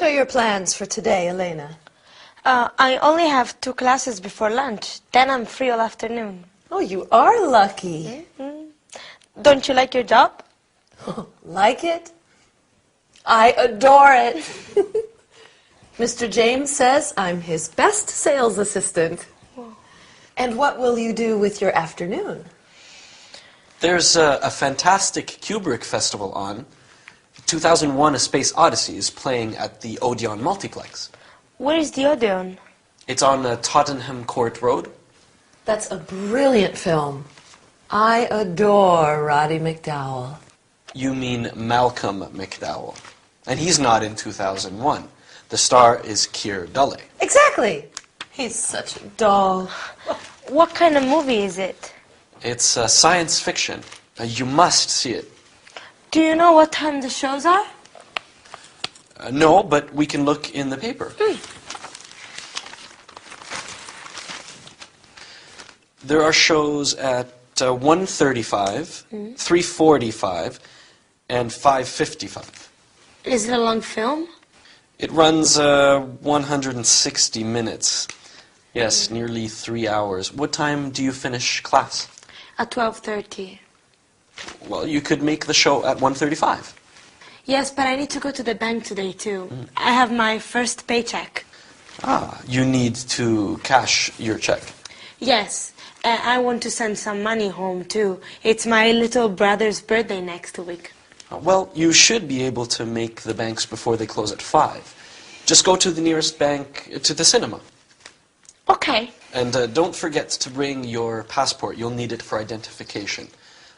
are your plans for today, Elena? I only have 2 classes before lunch. Then I'm free all afternoon. Oh, you are lucky. Mm-hmm. Don't you like your job? Like it? I adore it. Mr. James says I'm his best sales assistant. And what will you do with your afternoon? There's a fantastic Kubrick festival on. 2001: A Space Odyssey is playing at the Odeon Multiplex. Where is the Odeon? It's on Tottenham Court Road. That's a brilliant film. I adore Roddy McDowall. You mean Malcolm McDowell. And he's not in 2001. The star is Keir Dullea. Exactly. He's such a doll. What kind of movie is it? It's science fiction. You must see it. Do you know what time the shows are? No, but we can look in the paper. There are shows at 1:35, 3:45, and 5:55. Is it a long film? It runs 160 minutes. Yes, nearly 3 hours. What time do you finish class? At 12:30. Well, you could make the show at 1:35. Yes, but I need to go to the bank today, too. I have my first paycheck. Ah, you need to cash your check. Yes, I want to send some money home, too. It's my little brother's birthday next week. Well, you should be able to make the banks before they close at 5. Just go to the nearest bank to the cinema. Okay. And don't forget to bring your passport. You'll need it for identification.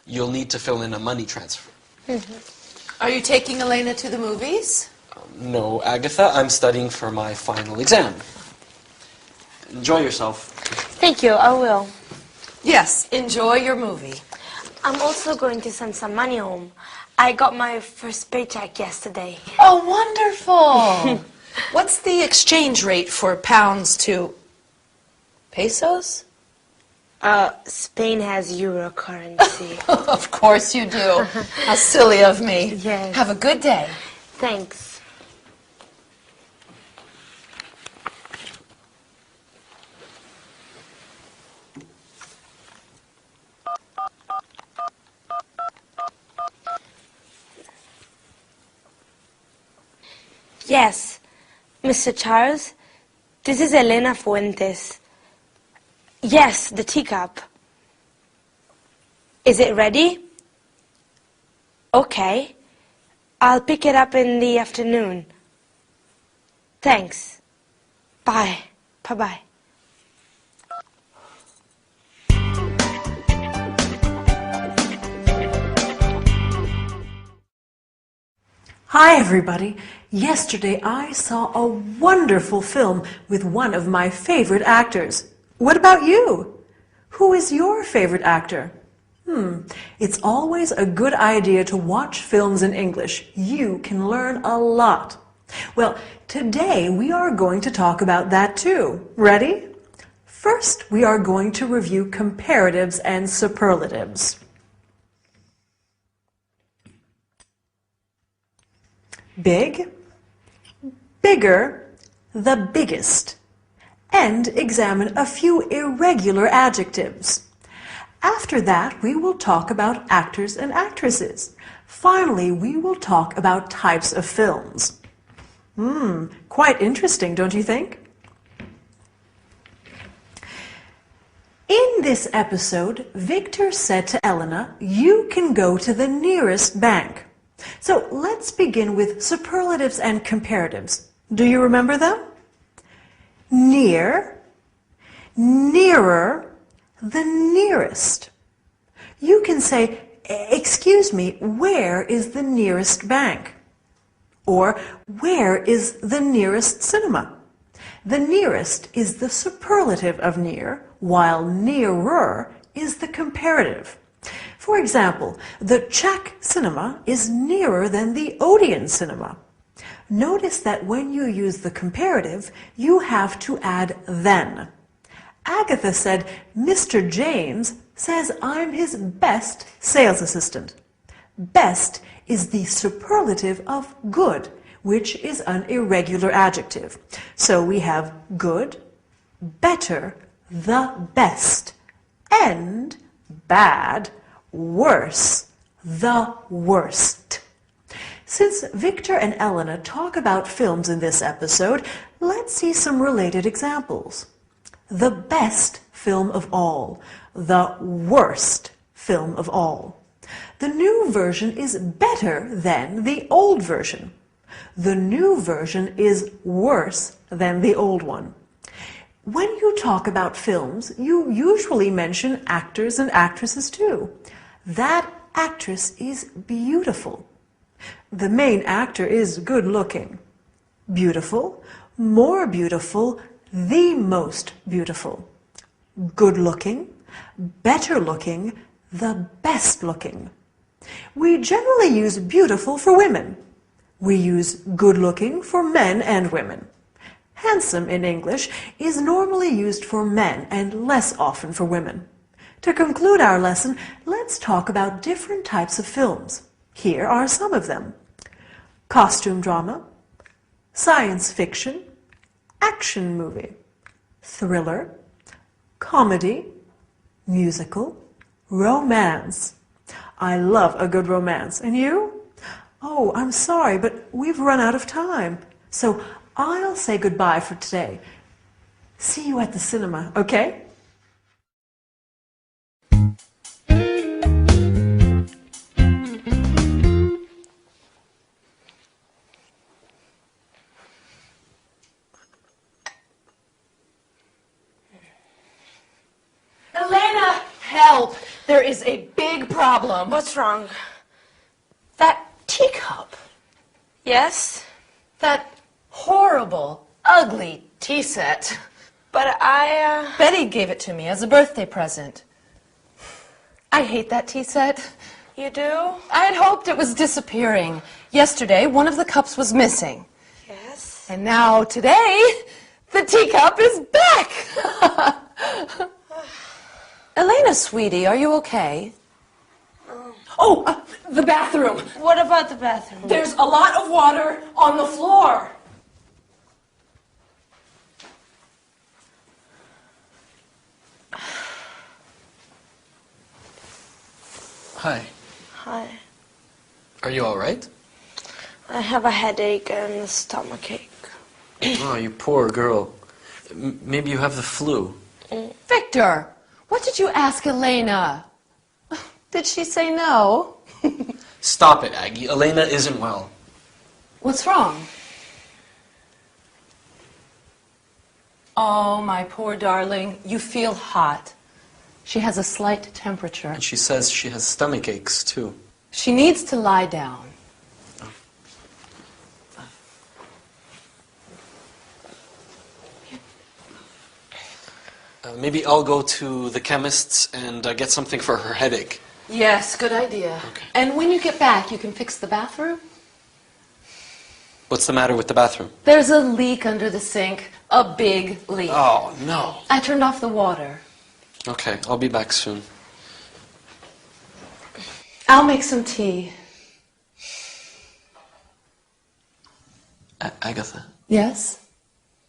You'll need to fill in a money transfer. Are you taking Elena to the movies? No, Agatha, I'm studying for my final exam. Enjoy yourself. Thank you, I will. Yes, enjoy your movie. I'm also going to send some money home. I got my first paycheck yesterday. Oh, wonderful. What's the exchange rate for pounds to pesos? Spain has euro currency. Of course you do. How silly of me. Yes. Have a good day. Thanks. Yes, Mr. Charles, this is Elena Fuentes. Yes, the teacup. Is it ready? Okay. I'll pick it up in the afternoon. Thanks. Bye. Bye-bye. Hi everybody! Yesterday I saw a wonderful film with one of my favorite actors. What about you? Who is your favorite actor? It's always a good idea to watch films in English. You can learn a lot. Well, today we are going to talk about that too. Ready? First, we are going to review comparatives and superlatives. Big, bigger, the biggest, and examine a few irregular adjectives. After that, we will talk about actors and actresses. Finally, we will talk about types of films. Quite interesting, don't you think? In this episode, Victor said to Elena, "You can go to the nearest bank." So let's begin with superlatives and comparatives. Do you remember them? Near, nearer, the nearest. You can say, "Excuse me, where is the nearest bank?" Or, "Where is the nearest cinema?" The nearest is the superlative of near, while nearer is the comparative. For example, the Czech cinema is nearer than the Odeon cinema. Notice that when you use the comparative, you have to add then. Agatha said, "Mr. James says I'm his best sales assistant." Best is the superlative of good, which is an irregular adjective. So we have good, better, the best, and bad, worse, the worst. Since Victor and Elena talk about films in this episode, let's see some related examples. The best film of all, the worst film of all. The new version is better than the old version. The new version is worse than the old one. When you talk about films, you usually mention actors and actresses too. That actress is beautiful. The main actor is good looking. Beautiful, more beautiful, the most beautiful. Good looking, better looking, the best looking. We generally use beautiful for women. We use good looking for men and women. Handsome in English is normally used for men and less often for women. To conclude our lesson, let's talk about different types of films. Here are some of them. Costume drama, science fiction, action movie, thriller, comedy, musical, romance. I love a good romance. And you? Oh, I'm sorry, but we've run out of time. So I'll say goodbye for today. See you at the cinema, okay? Elena, help! There is a big problem. What's wrong? That teacup. Yes? That horrible, ugly tea set. But Betty gave it to me as a birthday present. I hate that tea set. You do? I had hoped it was disappearing. Yesterday, one of the cups was missing. Yes. And now, today, the teacup is back! Elena, sweetie, are you okay? Oh, the bathroom. What about the bathroom? There's a lot of water on the floor. Hi. Hi. Are you all right? I have a headache and a stomachache. Oh, you poor girl. Maybe you have the flu. Victor, what did you ask Elena? Did she say no? Stop it, Aggie. Elena isn't well. What's wrong? Oh, my poor darling, you feel hot. She has a slight temperature. And she says she has stomach aches, too. She needs to lie down. Maybe I'll go to the chemist's and get something for her headache. Yes, good idea. Okay. And when you get back, you can fix the bathroom? What's the matter with the bathroom? There's a leak under the sink. A big leak. Oh, no. I turned off the water. Okay, I'll be back soon. I'll make some tea. Agatha, Yes?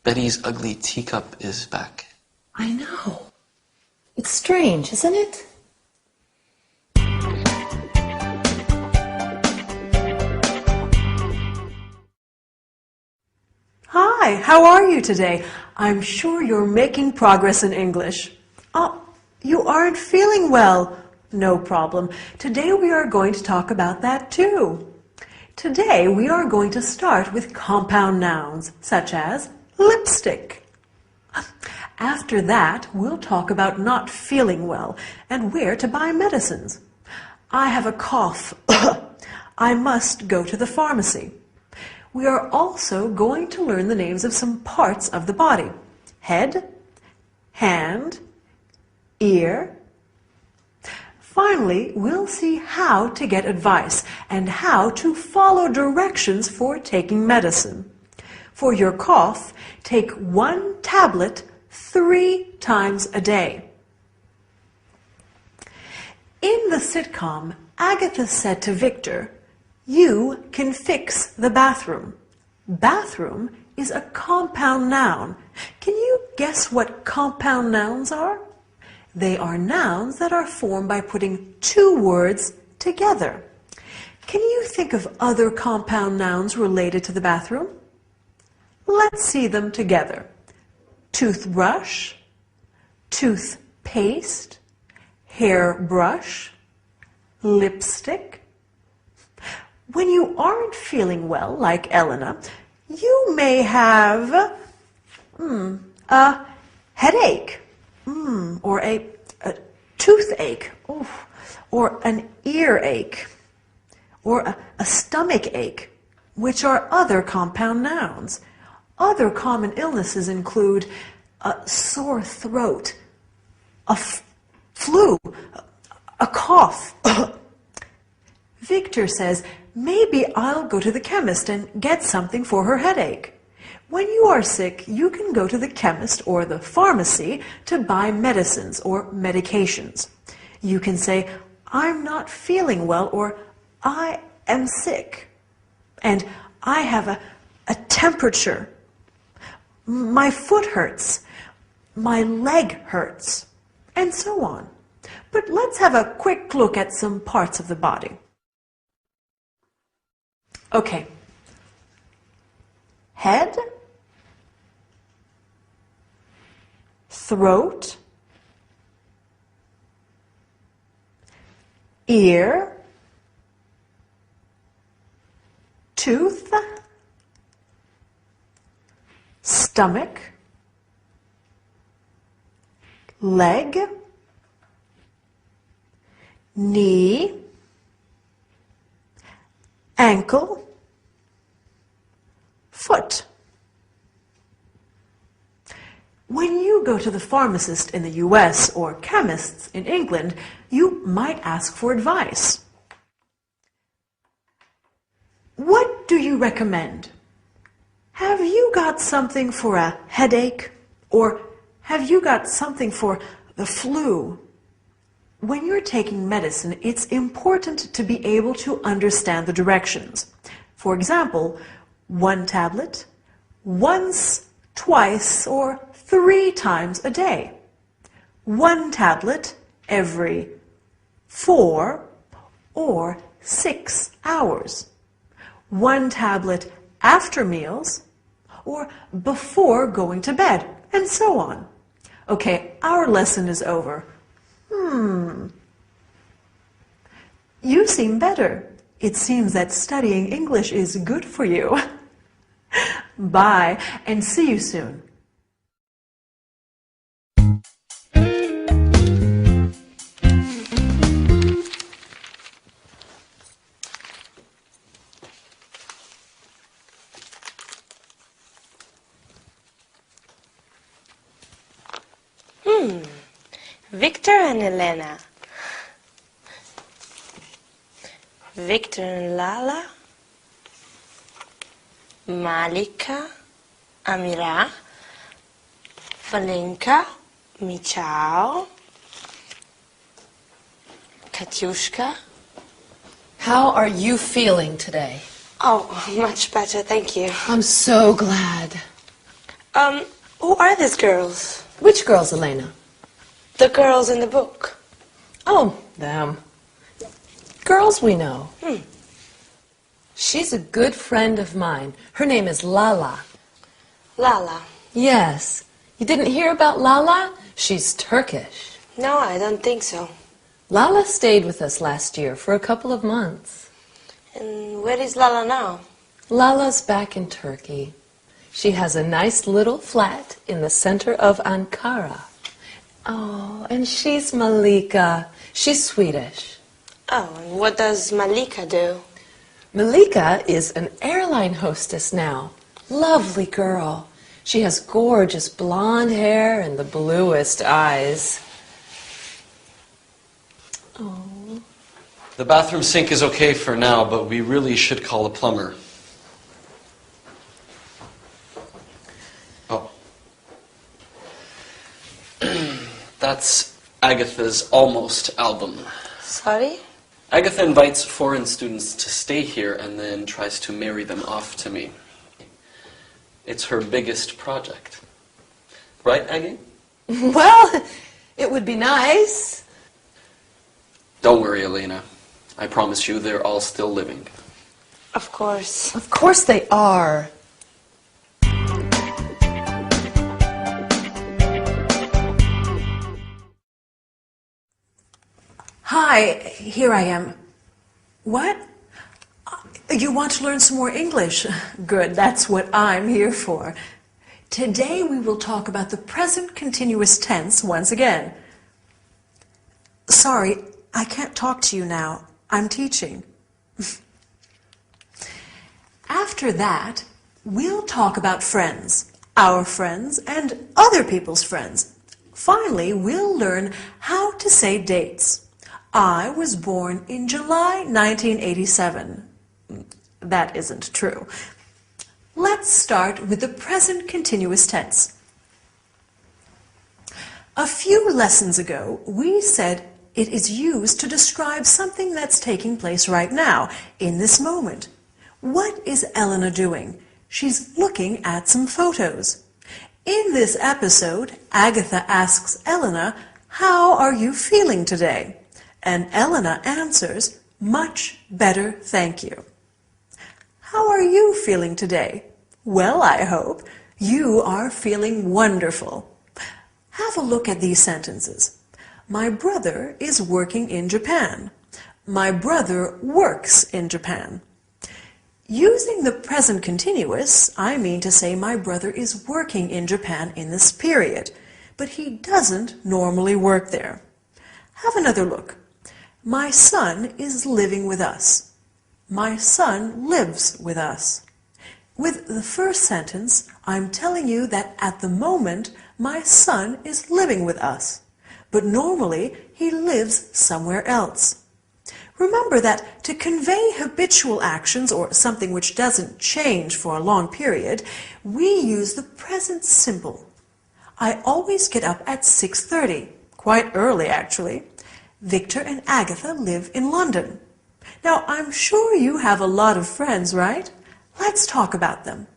Betty's ugly teacup is back. I know. It's strange, isn't it? Hi, how are you today? I'm sure you're making progress in English. Oh, you aren't feeling well. No problem. Today we are going to talk about that too. Today we are going to start with compound nouns, such as lipstick. After that, we'll talk about not feeling well and where to buy medicines. I have a cough. I must go to the pharmacy. We are also going to learn the names of some parts of the body. Head, hand, ear. Finally, we'll see how to get advice and how to follow directions for taking medicine. For your cough, take 1 tablet 3 times a day. In the sitcom, Agatha said to Victor, "You can fix the bathroom." Bathroom is a compound noun. Can you guess what compound nouns are? They are nouns that are formed by putting two words together. Can you think of other compound nouns related to the bathroom? Let's see them together. Toothbrush, toothpaste, hairbrush, lipstick. When you aren't feeling well, like Elena, you may have a headache, or a toothache, or an earache, or a stomach ache, which are other compound nouns. Other common illnesses include a sore throat, a flu, a cough. Victor says, maybe I'll go to the chemist and get something for her headache. When you are sick, you can go to the chemist or the pharmacy to buy medicines or medications. You can say, I'm not feeling well, or I am sick. And I have a temperature. My foot hurts. My leg hurts. And so on. But let's have a quick look at some parts of the body. Okay. Head, throat, ear, tooth, stomach, leg, knee, ankle, foot. When you go to the pharmacist in the US or chemists in England, you might ask for advice. What do you recommend? Have you got something for a headache? Or have you got something for the flu? When you're taking medicine, it's important to be able to understand the directions. For example, 1 tablet, once, twice, or 3 times a day. 1 tablet every 4 or 6 hours. 1 tablet after meals or before going to bed, and so on. Okay, our lesson is over. You seem better. It seems that studying English is good for you. Bye, and see you soon. Victor and Elena. Victor and Lala. Malika, Amira, Valenka, Michał, Katyushka. How are you feeling today? Oh, much better, thank you. I'm so glad. Who are these girls? Which girls, Elena? The girls in the book. Oh, them. Girls we know. She's a good friend of mine. Her name is Lala. Lala. Yes. You didn't hear about Lala? She's Turkish. No, I don't think so. Lala stayed with us last year for a couple of months. And where is Lala now? Lala's back in Turkey. She has a nice little flat in the center of Ankara. Oh, and she's Malika. She's Swedish. Oh, and what does Malika do? Malika is an airline hostess now. Lovely girl. She has gorgeous blonde hair and the bluest eyes. Oh. The bathroom sink is okay for now, but we really should call a plumber. Oh. That's Agatha's almost album. Sorry? Agatha invites foreign students to stay here and then tries to marry them off to me. It's her biggest project. Right, Aggie? Well, it would be nice. Don't worry, Elena. I promise you they're all still living. Of course. Of course they are. Hi, here I am. What? You want to learn some more English? Good, that's what I'm here for. Today we will talk about the present continuous tense once again. Sorry, I can't talk to you now. I'm teaching. After that, we'll talk about friends, our friends, and other people's friends. Finally, we'll learn how to say dates. I was born in July 1987. That isn't true. Let's start with the present continuous tense. A few lessons ago, we said it is used to describe something that's taking place right now, in this moment. What is Elena doing? She's looking at some photos. In this episode, Agatha asks Elena, "How are you feeling today?" And Elena answers, "Much better, thank you." How are you feeling today? Well, I hope you are feeling wonderful. Have a look at these sentences. My brother is working in Japan. My brother works in Japan. Using the present continuous, I mean to say my brother is working in Japan in this period, but he doesn't normally work there. Have another look. My son is living with us. My son lives with us. With the first sentence, I'm telling you that at the moment, my son is living with us, but normally he lives somewhere else. Remember that to convey habitual actions or something which doesn't change for a long period, we use the present simple. I always get up at 6:30, quite early actually. Victor and Agatha live in London. Now, I'm sure you have a lot of friends, right? Let's talk about them.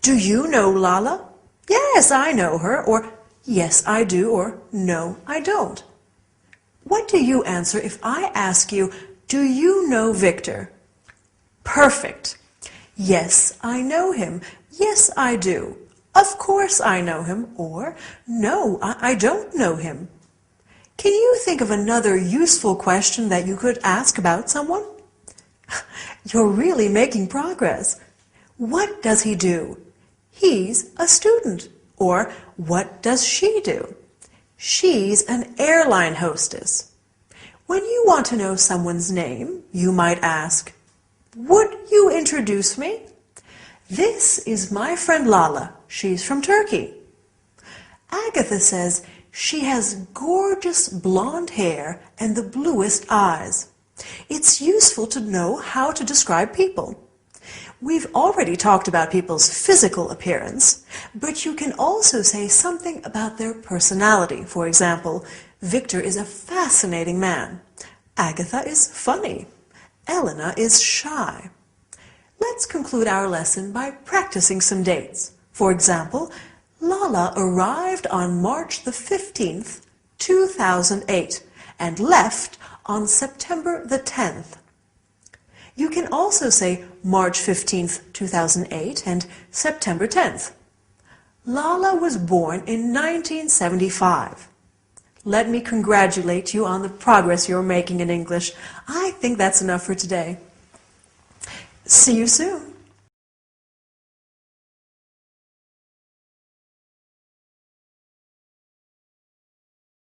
Do you know Lala? Yes, I know her, or yes, I do, or no, I don't. What do you answer if I ask you, do you know Victor? Perfect. Yes, I know him. Yes, I do. Of course I know him, or no, I don't know him. Can you think of another useful question that you could ask about someone? You're really making progress. What does he do? He's a student. Or what does she do? She's an airline hostess. When you want to know someone's name, you might ask, would you introduce me? This is my friend Lala. She's from Turkey. Agatha says she has gorgeous blonde hair and the bluest eyes. It's useful to know how to describe people. We've already talked about people's physical appearance, but you can also say something about their personality. For example, Victor is a fascinating man. Agatha is funny. Elena is shy. Let's conclude our lesson by practicing some dates. For example, Lala arrived on March the 15th, 2008, and left on September the 10th. You can also say March 15th, 2008 and September 10th. Lala was born in 1975. Let me congratulate you on the progress you're making in English. I think that's enough for today. See you soon.